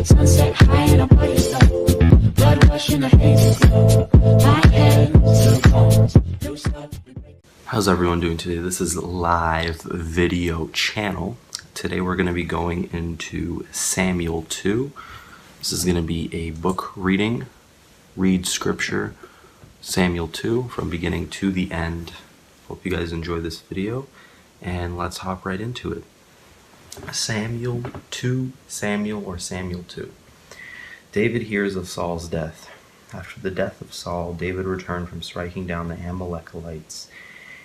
Sunset high and I'm by your side. Blood rush in a hazy glow. My hands to the bones. You stop. How's everyone doing today? This is live video channel. Today we're going to be going into Samuel 2. This is going to be a book reading. Read scripture, Samuel 2, from beginning to the end. Hope you guys enjoy this video, and let's hop right into it. Samuel 2. David hears of Saul's death. After the death of Saul, David returned from striking down the Amalekites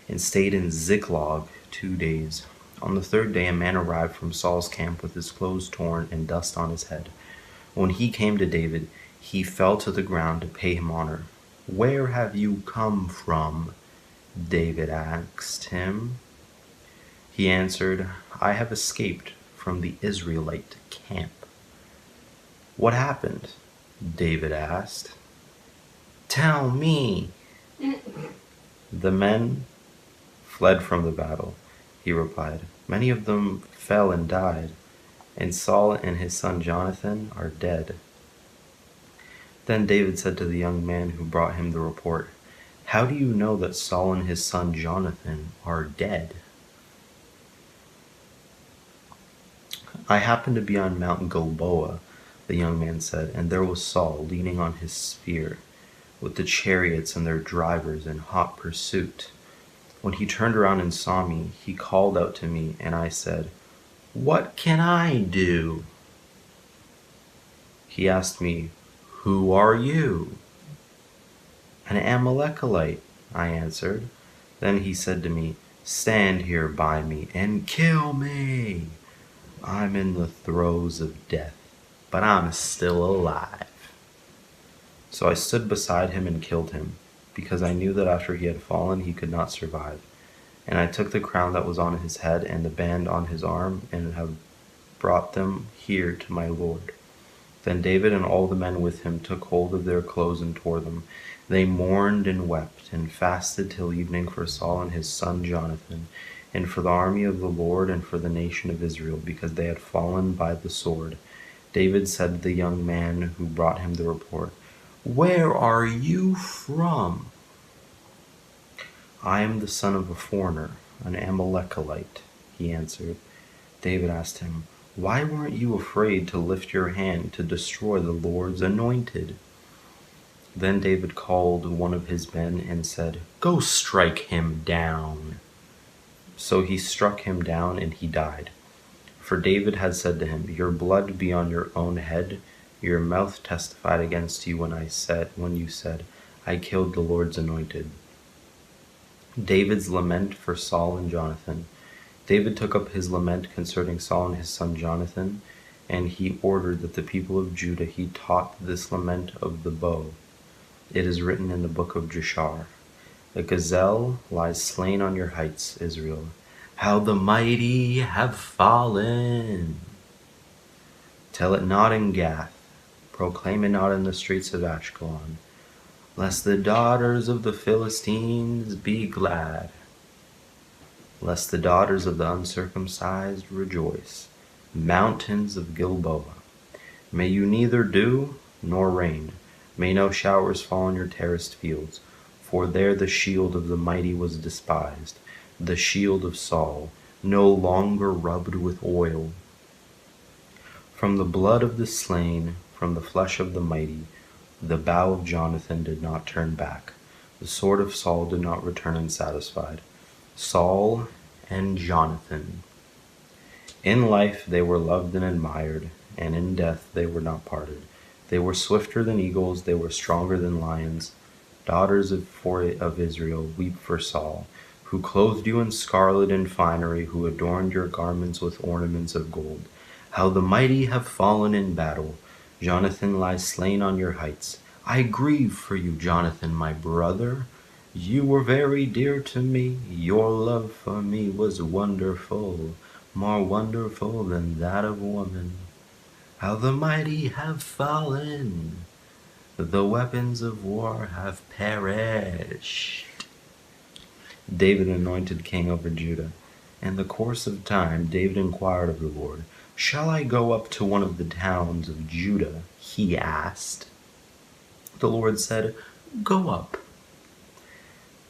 and stayed in Ziklag 2 days. On the third day, a man arrived from Saul's camp with his clothes torn and dust on his head. When he came to David, he fell to the ground to pay him honor. "Where have you come from?" David asked him. He answered, "I have escaped from the Israelite camp." "What happened?" David asked. "Tell me." "The men fled from the battle," he replied. "Many of them fell and died, and Saul and his son Jonathan are dead." Then David said to the young man who brought him the report, "How do you know that Saul and his son Jonathan are dead?" "I happened to be on Mount Gilboa," the young man said, "and there was Saul leaning on his spear, with the chariots and their drivers in hot pursuit. When he turned around and saw me, he called out to me, and I said, 'What can I do?' He asked me, 'Who are you?' 'An Amalekite,' I answered. Then he said to me, 'Stand here by me and kill me. I'm in the throes of death, but I'm still alive.' So I stood beside him and killed him, because I knew that after he had fallen he could not survive. And I took the crown that was on his head and the band on his arm, and have brought them here to my lord." Then David and all the men with him took hold of their clothes and tore them. They mourned and wept and fasted till evening for Saul and his son Jonathan, and for the army of the Lord and for the nation of Israel, because they had fallen by the sword. David said to the young man who brought him the report, "Where are you from?" "I am the son of a foreigner, an Amalekite," he answered. David asked him, "Why weren't you afraid to lift your hand to destroy the Lord's anointed?" Then David called one of his men and said, "Go strike him down." So he struck him down, and he died. For David had said to him, "Your blood be on your own head. Your mouth testified against you when you said, 'I killed the Lord's anointed.'" David's lament for Saul and Jonathan. David took up his lament concerning Saul and his son Jonathan, and he ordered that the people of Judah he taught this lament of the bow. It is written in the book of Jashar. "A gazelle lies slain on your heights, Israel. How the mighty have fallen! Tell it not in Gath, proclaim it not in the streets of Ashkelon, lest the daughters of the Philistines be glad, lest the daughters of the uncircumcised rejoice, mountains of Gilboa. May you neither dew nor rain, may no showers fall on your terraced fields, for there the shield of the mighty was despised, the shield of Saul, no longer rubbed with oil. From the blood of the slain, from the flesh of the mighty, the bow of Jonathan did not turn back, the sword of Saul did not return unsatisfied." Saul and Jonathan. In life they were loved and admired, and in death they were not parted. They were swifter than eagles, they were stronger than lions. Daughters of Israel, weep for Saul, who clothed you in scarlet and finery, who adorned your garments with ornaments of gold. How the mighty have fallen in battle. Jonathan lies slain on your heights. I grieve for you, Jonathan, my brother. You were very dear to me. Your love for me was wonderful, more wonderful than that of woman. How the mighty have fallen. The weapons of war have perished. David anointed king over Judah. In the course of time, David inquired of the Lord, "Shall I go up to one of the towns of Judah?" he asked. The Lord said, "Go up."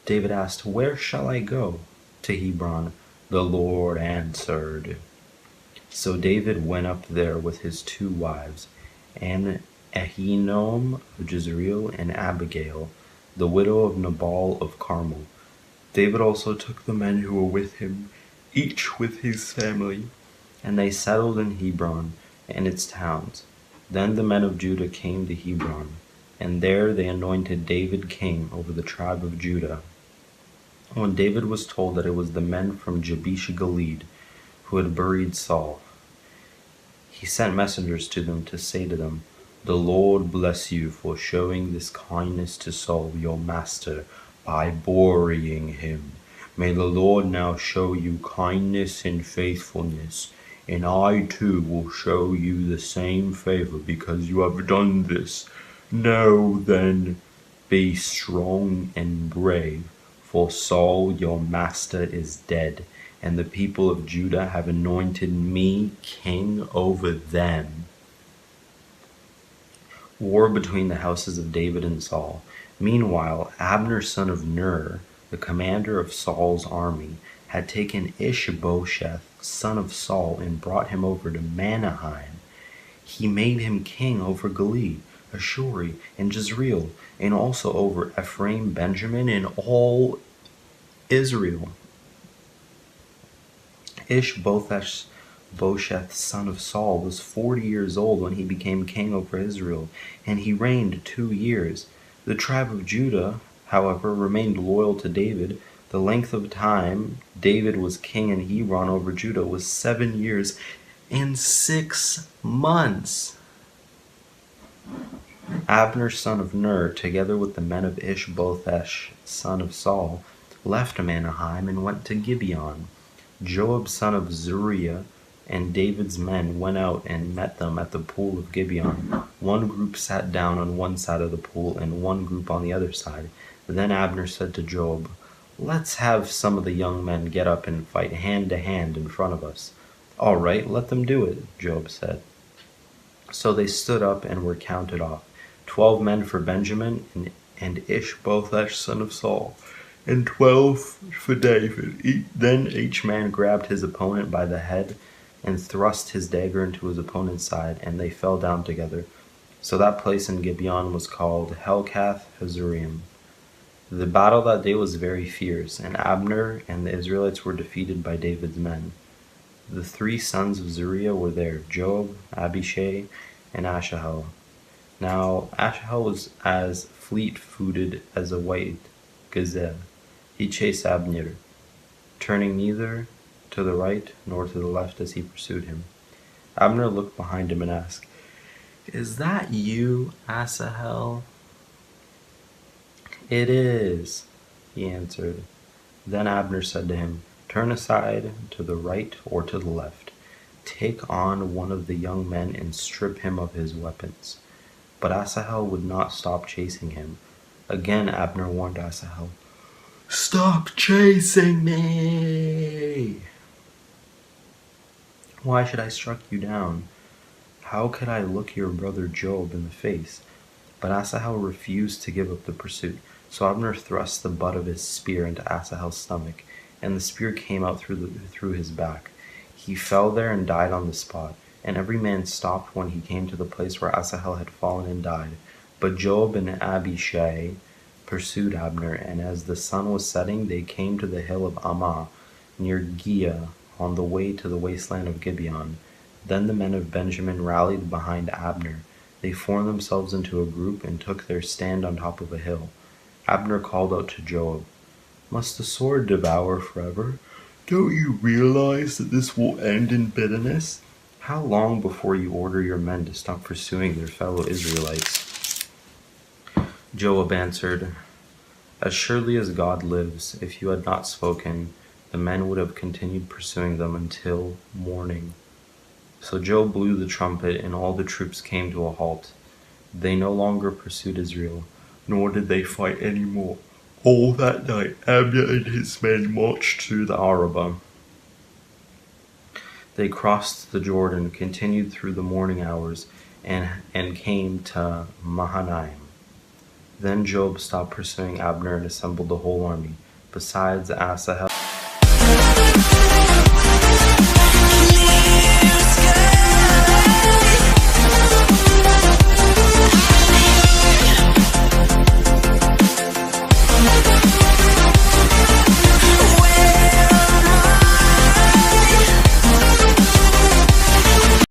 David asked, "Where shall I go?" "To Hebron," the Lord answered. So David went up there with his 2 wives, and Ahinoam of Jezreel, and Abigail, the widow of Nabal of Carmel. David also took the men who were with him, each with his family, and they settled in Hebron and its towns. Then the men of Judah came to Hebron, and there they anointed David king over the tribe of Judah. When David was told that it was the men from Jabesh Gilead who had buried Saul, he sent messengers to them to say to them, "The Lord bless you for showing this kindness to Saul your master by burying him. May the Lord now show you kindness and faithfulness, and I too will show you the same favor because you have done this. Now then, be strong and brave, for Saul your master is dead, and the people of Judah have anointed me king over them." War between the houses of David and Saul. Meanwhile, Abner son of Ner, the commander of Saul's army, had taken Ishbosheth son of Saul and brought him over to Mahanaim. He made him king over Gilead, Ashuri, and Jezreel, and also over Ephraim, Benjamin, and all Israel. Ishbosheth son of Saul was 40 years old when he became king over Israel, and he reigned 2 years. The tribe of Judah, however, remained loyal to David. The length of time David was king in Hebron over Judah was 7 years and 6 months. Abner son of Ner, together with the men of Ishbosheth son of Saul, left Mahanaim and went to Gibeon. Joab son of Zeruiah and David's men went out and met them at the pool of Gibeon. One group sat down on one side of the pool and one group on the other side. Then Abner said to Joab, "Let's have some of the young men get up and fight hand to hand in front of us." "All right, let them do it," Joab said. So they stood up and were counted off, 12 men for Benjamin and Ishbosheth son of Saul, and 12 for David. Then each man grabbed his opponent by the head and thrust his dagger into his opponent's side, and they fell down together. So that place in Gibeon was called Helkath Hazurim. The battle that day was very fierce, and Abner and the Israelites were defeated by David's men. The 3 sons of Zeruiah were there, Joab, Abishai, and Asahel. Now Asahel was as fleet-footed as a white gazelle. He chased Abner, turning neither to the right nor to the left as he pursued him. Abner looked behind him and asked, "Is that you, Asahel?" "It is," he answered. Then Abner said to him, "Turn aside to the right or to the left. Take on one of the young men and strip him of his weapons." But Asahel would not stop chasing him. Again Abner warned Asahel, "Stop chasing me!" "Why should I strike you down? How could I look your brother Joab in the face?" But Asahel refused to give up the pursuit. So Abner thrust the butt of his spear into Asahel's stomach, and the spear came out through his back. He fell there and died on the spot, and every man stopped when he came to the place where Asahel had fallen and died. But Joab and Abishai pursued Abner, and as the sun was setting, they came to the hill of Ammah, near Giah, on the way to the wasteland of Gibeon. Then the men of Benjamin rallied behind Abner. They formed themselves into a group and took their stand on top of a hill. Abner called out to Joab, "Must the sword devour forever? Don't you realize that this will end in bitterness? How long before you order your men to stop pursuing their fellow Israelites?" Joab answered, "As surely as God lives, if you had not spoken, the men would have continued pursuing them until morning." So Joab blew the trumpet, and all the troops came to a halt. They no longer pursued Israel, nor did they fight any more. All that night Abner and his men marched through the Arabah. They crossed the Jordan, continued through the morning hours, and came to Mahanaim. Then Joab stopped pursuing Abner and assembled the whole army, besides Asahel